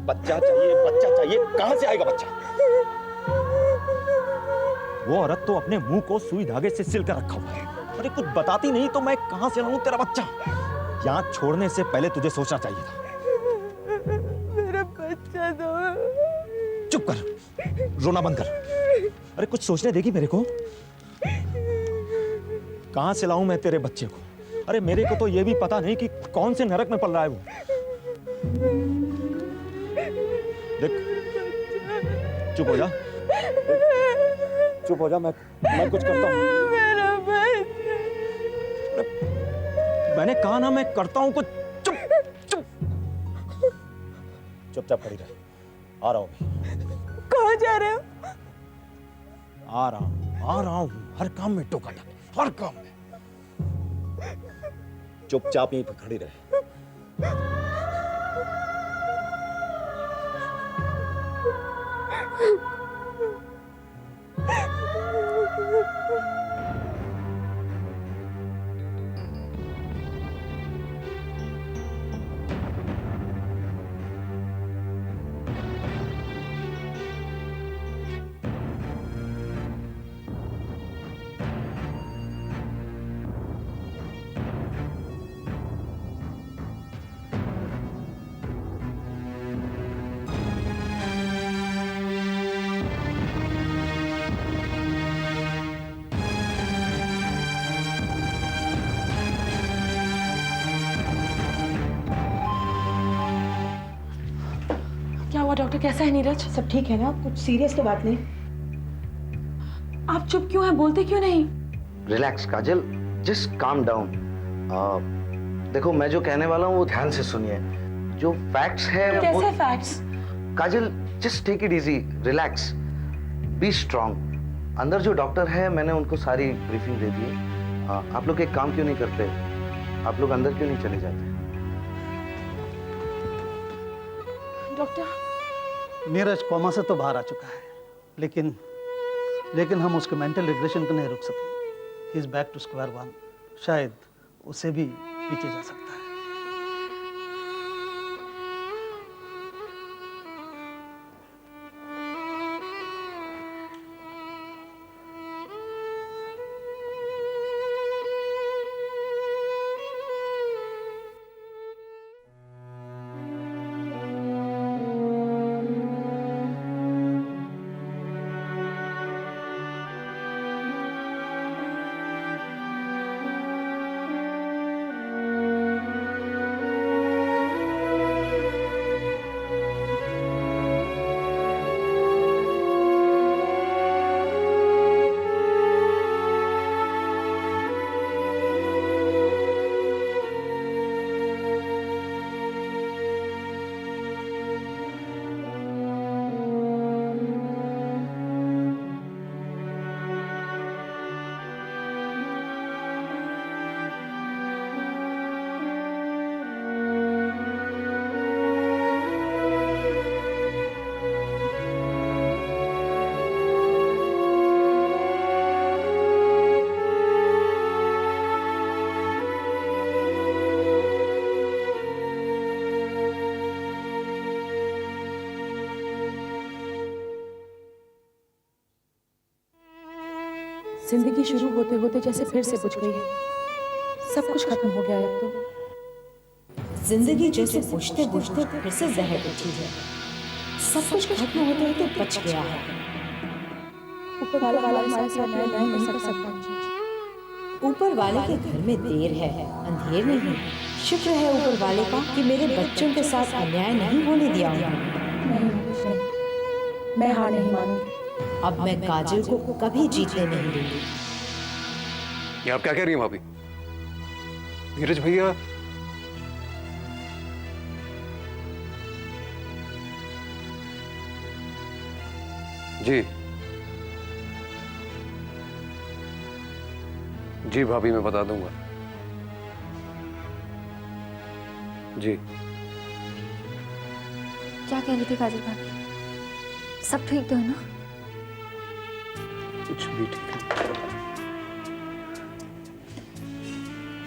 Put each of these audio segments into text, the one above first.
बच्चा चाहिए, कहां से आएगा बच्चा? वो औरत तो अपने मुंह को सुई धागे से सिल कर रखा हुआ है। अरे कुछ बताती नहीं तो मैं कहां से लाऊं तेरा बच्चा? यहाँ छोड़ने से पहले तुझे सोचना चाहिए था। मेरा बच्चा दो। चुप कर, रोना बंद कर। अरे कुछ सोचने देगी मेरे को? कहां से लाऊं मैं तेरे बच्चे को? अरे मेरे को तो ये भी पता नहीं कि कौन से नरक में पल रहा है वो। देख, चुप हो जा, चुप हो जा, मैं कुछ करता हूँ। मेरा बच्चा। मैंने कहा ना मैं करता हूँ कुछ। चुप चुप चुपचाप खड़ी रहे। आ रहा हूँ। कहाँ जा रहे हो? आ रहा हूँ। हर काम में टोका टाकी, हर काम में। चुपचाप यहीं पर खड़ी रहे। क्या हुआ डॉक्टर, कैसा है नीरज? सब ठीक है ना? कुछ सीरियस तो बात नहीं? आप चुप क्यों हैं, बोलते क्यों नहीं? रिलैक्स काजल, जस्ट काम डाउन। देखो मैं जो कहने वाला हूँ वो ध्यान से सुनिए। जो फैक्ट्स है कैसे facts? Kajal just take it easy, relax, be strong. अंदर जो डॉक्टर है मैंने उनको सारी ब्रीफिंग दे दी है। आप लोग एक काम क्यों नहीं करते, आप लोग अंदर क्यों नहीं चले जाते? डॉक्टर, नीरज कोमा से तो बाहर आ चुका है, लेकिन हम उसके मेंटल रिग्रेशन को नहीं रोक सके। He is back to square one. शायद उसे भी पीछे जा सकता है। जिंदगी शुरू होते होते जैसे फिर से बुझ गई है। सब कुछ खत्म हो गया है अब तो। जिंदगी जैसे बुझते बुझते फिर से जहर उठी है। सब कुछ खत्म होते होते बच गया है। ऊपर वाला हमारे साथ न्याय नहीं कर सकता। ऊपर वाले के घर में देर है, अंधेर नहीं। शुक्र है ऊपर वाले का कि मेरे बच्चों के साथ अन्याय नहीं होने दिया उन्होंने। मैं हार नहीं मानूंगी। अब मैं काजल को कभी जीतने नहीं दूंगी। ये आप क्या कह रही हैं भाभी? नीरज भैया जी जी भाभी मैं बता दूंगा जी। क्या कह रही थी काजल भाभी? सब ठीक तो है ना? कुछ भी ठीक है।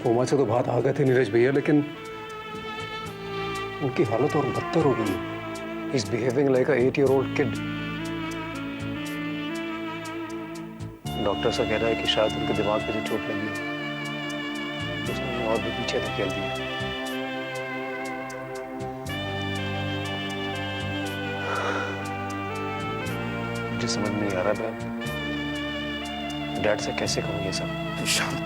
कोमा से तो बात आ गए थे नीरज भैया, लेकिन उनकी हालत और बदतर हो गई है। He's behaving like a 8-year-old kid. Doctor से कह रहा है कि शायद उनके दिमाग पे जो चोट लगी है उसने उन्हें और भी पीछे धकेल दिया। मुझे समझ नहीं आ रहा मैं डैड से कैसे कहूँ ये सब। शांत।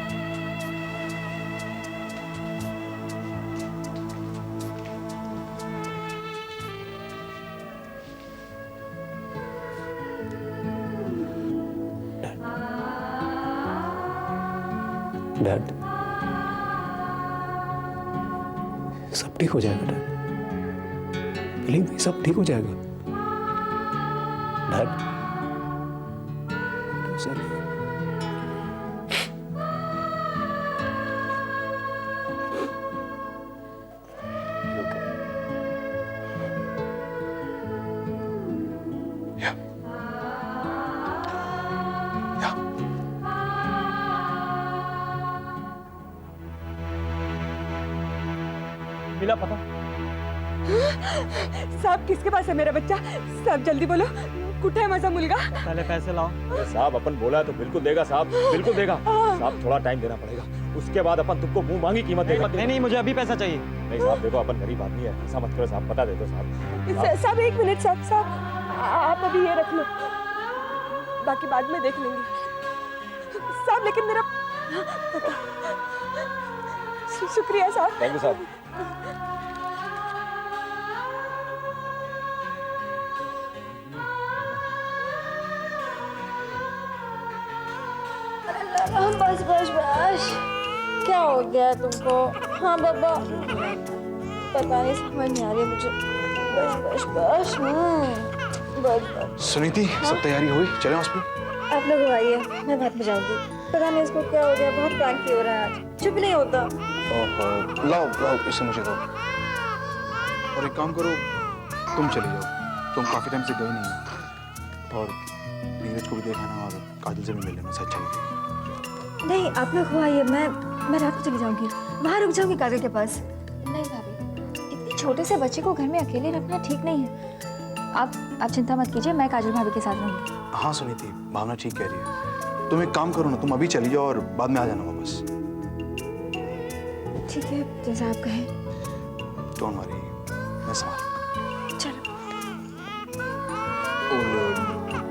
डैड, सब ठीक हो जाएगा डैड, बिलीव मी, सब ठीक हो जाएगा डैड। सर मिला पता? साहब किसके पास है मेरा बच्चा? साहब जल्दी बोलो, कुठे है माझा मुलगा? पहले पैसे लाओ। साहब अपन बोला है तो बिल्कुल देगा साहब, बिल्कुल देगा साहब। थोड़ा टाइम देना पड़ेगा, उसके बाद अपन तुमको मुंह मांगी कीमत देगा। नहीं, मुझे अभी पैसा चाहिए। नहीं साहब देखो, अपन गरीब आदमी है, ऐसा मत करो साहब, बता दे दो साहब। साहब एक मिनट, साहब आप अभी ये रख लो, बाकी बाद में देख लेंगे साहब। लेकिन मेरा शुक्रिया साहब। थैंक यू साहब। बस बस बस, क्या हो गया तुमको? हाँ बाबा, पता नहीं, समझ नहीं आ रही मुझे। बस बस बस, बस बस। सुनीति, सब तैयारी हुई? चलें हॉस्पिटल? आप लोग आइए, मैं बाद में जाऊंगी। पता नहीं इसको क्या हो गया, बहुत क्रांति हो रहा है आज, चुप नहीं होता। ओहो, लाओ लाओ इसे मुझे दो। और एक काम करो, तुम चले जाओ, तुम काफी टाइम से गए नहीं हो। और नीरज को भी देखना और काजल से भी मिल लेना, अच्छा लगेगा। नहीं, आप लोग हो आइए, मैं रात को चली जाऊंगी, वहाँ रुक जाऊंगी काजल के पास। नहीं भाभी, इतने छोटे से बच्चे को घर में अकेले रखना ठीक नहीं है। आप चिंता मत कीजिए, मैं काजल भाभी के साथ रहूंगी। हाँ सुनीति, भावना ठीक कह रही है। तुम एक काम करो ना, तुम अभी चली जाओ और बाद में आ जाना वापस। ठीक है, जैसा आप कहें। डोंट वरी, मैं संभाल। चलो।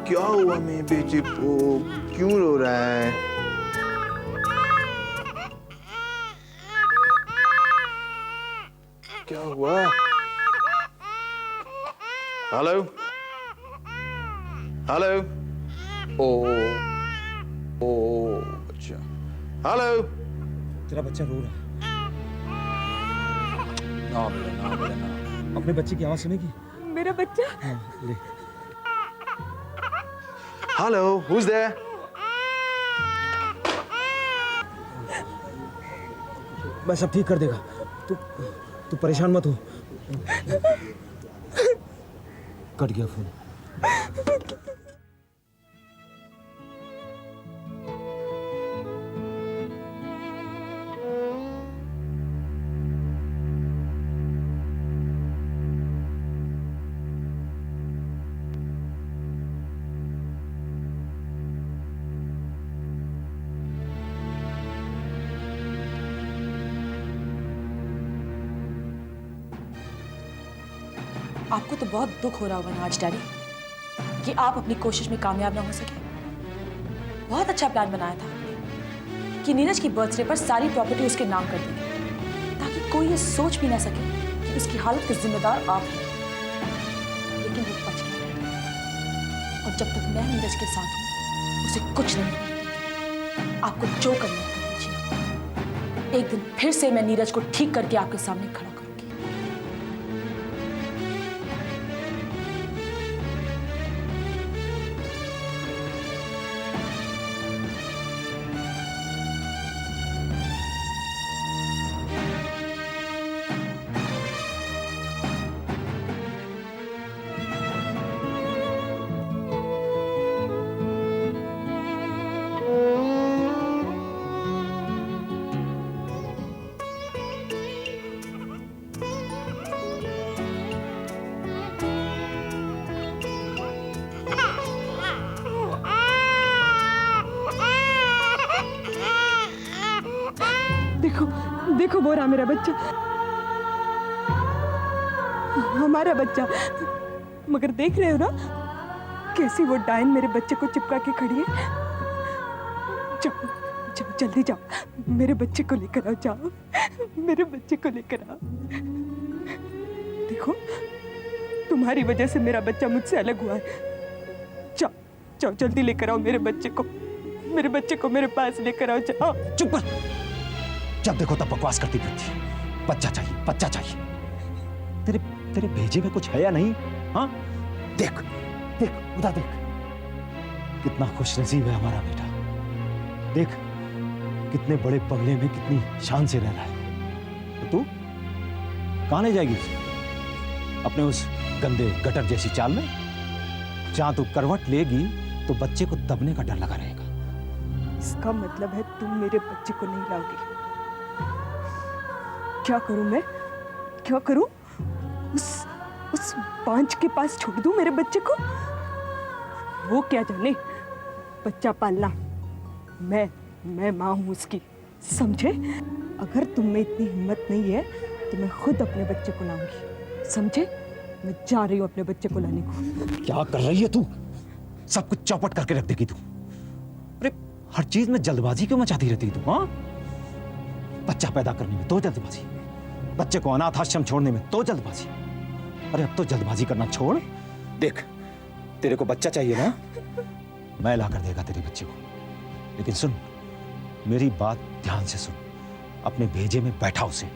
क्या हुआ मेरे बेटे को, क्यों रो रहा है? क्या हुआ? हेलो हेलो, ओ अच्छा, हेलो। तेरा बच्चा रो रहा है। ना बेटा, ना बेटा, ना। अपने बच्चे की आवाज सुनेगी? मेरा बच्चा। हाँ, ले। Hello, who's there? मैं सब ठीक कर देगा, तू परेशान मत हो। कट गया फोन। आपको तो बहुत दुख हो रहा होगा ना आज डैडी, कि आप अपनी कोशिश में कामयाब ना हो सके। बहुत अच्छा प्लान बनाया था आपने कि नीरज की बर्थडे पर सारी प्रॉपर्टी उसके नाम कर देंगे, ताकि कोई ये सोच भी ना सके कि उसकी हालत के जिम्मेदार आप हैं। लेकिन वो बच गया, और जब तक मैं नीरज के साथ हूं उसे कुछ नहीं होगा। आपको जो करना है कर लीजिए। एक दिन फिर से मैं नीरज को ठीक करके आपके सामने खड़ा करूंगी। देखो वो रहा मेरा बच्चा, हमारा बच्चा। मगर देख रहे हो ना कैसी वो डायन मेरे बच्चे को चिपका के खड़ी है। जाओ जाओ जल्दी जाओ, मेरे बच्चे को लेकर आओ, जाओ मेरे बच्चे को लेकर आओ। देखो तुम्हारी वजह से मेरा बच्चा मुझसे अलग हुआ है। जाओ जाओ जल्दी लेकर आओ मेरे बच्चे को मेरे पास लेकर आओ, जाओ। चुप कर, जब देखो तब बकवास करती फिरती है। बच्चा चाहिए, बच्चा चाहिए। तेरे तेरे भेजे में कुछ है या नहीं? हाँ, देख देख उधर देख, कितना खुशनसीब है हमारा बेटा। देख कितने बड़े बंगले में कितनी शान से रह रहा है। तो तू कहां ले जाएगी उसे? अपने उस गंदे गटर जैसी चाल में? जहां तू करवट लेगी तो बच्चे को दबने का डर लगा रहेगा। इसका मतलब है तुम मेरे बच्चे को नहीं लाओगे। क्या करूं मैं, क्या करूं? उस बांझ के पास छोड़ दूं मेरे बच्चे को? वो क्या जाने बच्चा पालना। मैं माँ हूं उसकी, समझे? अगर तुम में इतनी हिम्मत नहीं है तो मैं खुद अपने बच्चे को लाऊंगी, समझे? मैं जा रही हूं अपने बच्चे को लाने को। क्या कर रही है तू? सब कुछ चौपट करके रख देगी तू। अरे हर चीज में जल्दबाजी क्यों मचाती रहती तू? हाँ, बच्चा पैदा करने में तो जल्दबाजी, बच्चे को अनाथ आश्रम छोड़ने में तो जल्दबाजी। अरे अब तो जल्दबाजी करना छोड़। देख तेरे को बच्चा चाहिए ना, मैं ला कर देगा तेरे बच्चे को। लेकिन सुन, मेरी बात ध्यान से सुन। अपने भेजे में बैठा उसे,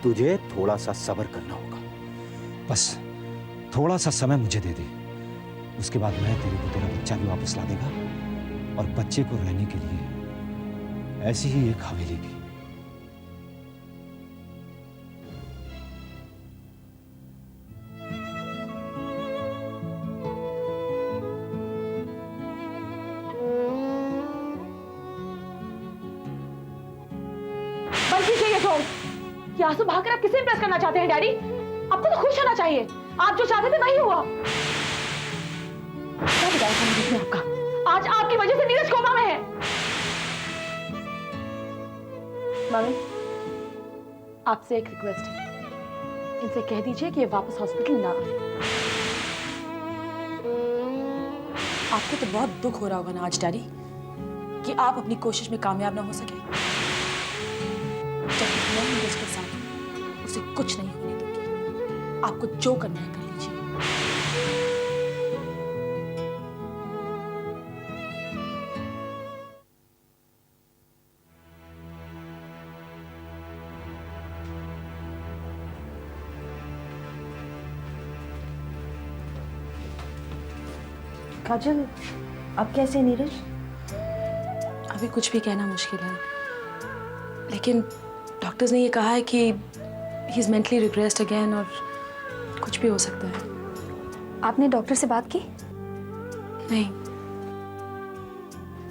तुझे थोड़ा सा सब्र करना होगा। बस थोड़ा सा समय मुझे दे दे, उसके बाद मैं तेरे को तेरा बच्चा भी वापस ला देगा और बच्चे को रहने के लिए ऐसी ही एक हवेली भी। ये आंसू बहाकर आप किसे इंप्रेस करना चाहते हैं डैडी? आपको तो खुश होना चाहिए। आप जो चाहते थे वही हुआ। क्या बताया था मुझे आपका? आज आपकी वजह से नीरज कोमा में है। मम्मी, आपसे एक रिक्वेस्ट है, इनसे कह दीजिए कि ये वापस हॉस्पिटल ना आए। आपको तो बहुत दुख हो रहा होगा ना आज डैडी, कि आप अपनी कोशिश में कामयाब ना हो सके। जब तक मैं नीरज के साथ हूं, उसे कुछ नहीं होने दूंगी। आपको जो करना है कर लीजिए। काजल, अब कैसे नीरज? अभी कुछ भी कहना मुश्किल है, लेकिन डॉक्टर्स ने ये कहा है कि he is mentally regressed again और कुछ भी हो सकता है। आपने डॉक्टर से बात की? नहीं,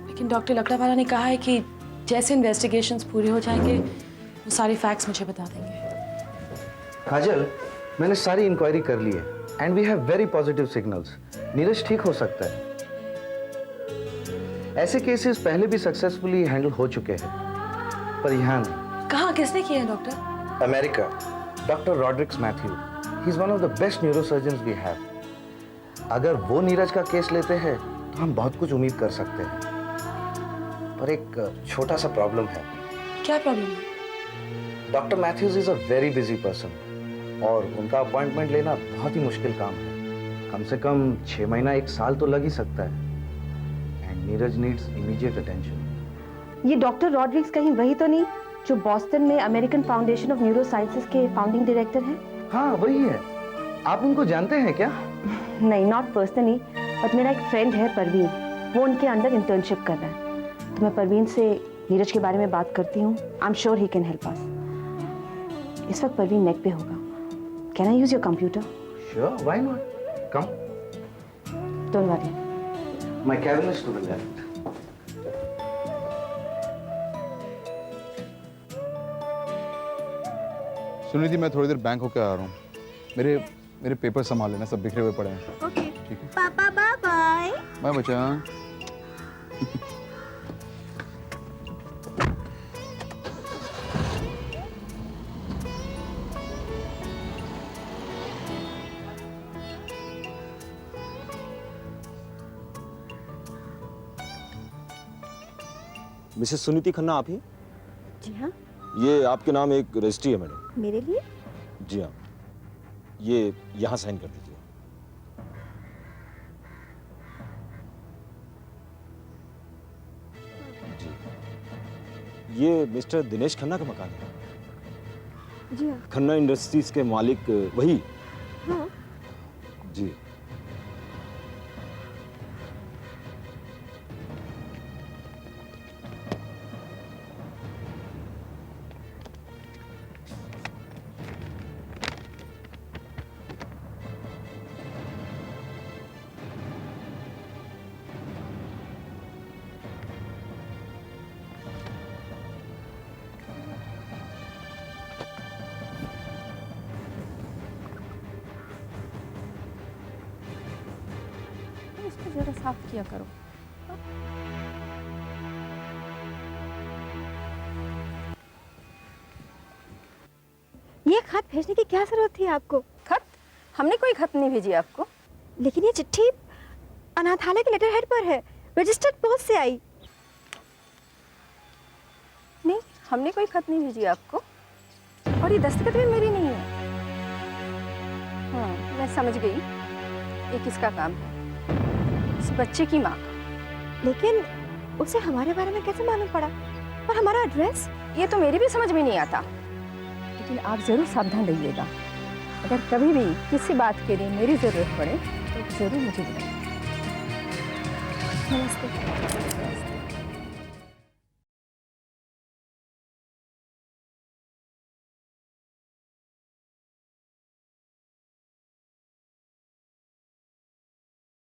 लेकिन डॉक्टर लकड़ावाला ने कहा है कि जैसे इन्वेस्टिगेशंस पूरे हो जाएंगे वो सारे फैक्ट्स मुझे बता देंगे। काजल, मैंने सारी इंक्वायरी कर ली है and we have very positive signals. Neeraj ठीक हो सकता है। ऐसे केसेस पहले भी सक्सेसफुली हैंडल हो चुके हैं, पर यहाँ नहीं। कहाँ, किसने किया है doctor? America, doctor Rodricks Matthew. He is one of the best neurosurgeons we have. अगर वो नीरज का केस लेते हैं तो हम बहुत कुछ उम्मीद कर सकते हैं, पर एक छोटा सा प्रॉब्लम है। क्या प्रॉब्लम है? Doctor Matthews is a very busy person और उनका अपॉइंटमेंट लेना बहुत ही मुश्किल काम है। कम से कम 6 महीना 1 साल तो लग ही सकता है। And Neeraj needs immediate attention. ये डॉक्टर रॉड्रिक्स कहीं वही तो नहीं जो बॉस्टन में American foundation of neuro sciences के फाउंडिंग डायरेक्टर हैं? हाँ, वही है। आप उनको जानते हैं क्या? नहीं, नॉट पर्सनली, बट मेरा एक फ्रेंड है परवीन, वो उनके अंडर इंटर्नशिप कर रहा है। तो मैं परवीन से नीरज के बारे में बात करती हूँ। I am sure he can help us. इस वक्त परवीन नेट पे होगा। Can I use your computer? Sure, why not? Come. Don't worry. My cabin is to the left. Sunidhi, मैं थोड़ी देर बैंक होकर आ रहा हूँ। मेरे पेपर संभाल लेना, सब बिखरे हुए पड़े हैं। ओके। ठीक है, पापा बाय बाय। बाय बच्चा। मिसेस सुनीति खन्ना आप ही? जी हाँ। ये आपके नाम एक रजिस्ट्री है मैडम। मेरे लिए? जी हाँ, ये यहाँ साइन कर दीजिए। जी, ये मिस्टर दिनेश खन्ना का मकान है। जी हाँ। खन्ना इंडस्ट्रीज के मालिक वही? हाँ। जी। इसको जरा साफ किया करो। ये खत भेजने की क्या जरूरत थी आपको? खत? हमने कोई खत नहीं भेजी आपको। लेकिन ये चिट्ठी अनाथालय के लेटर हेड पर है, रजिस्टर्ड पोस्ट से आई। नहीं, हमने कोई खत नहीं भेजी आपको, और ये दस्तखत भी मेरी नहीं है। हाँ, मैं समझ गई, ये किसका काम है? इस बच्चे की माँ का। लेकिन उसे हमारे बारे में कैसे मालूम पड़ा, और हमारा एड्रेस? ये तो मेरी भी समझ में नहीं आता। लेकिन आप जरूर सावधान रहिएगा, अगर कभी भी किसी बात के लिए मेरी जरूरत पड़े तो जरूर मुझे बुलाइए। नमस्ते।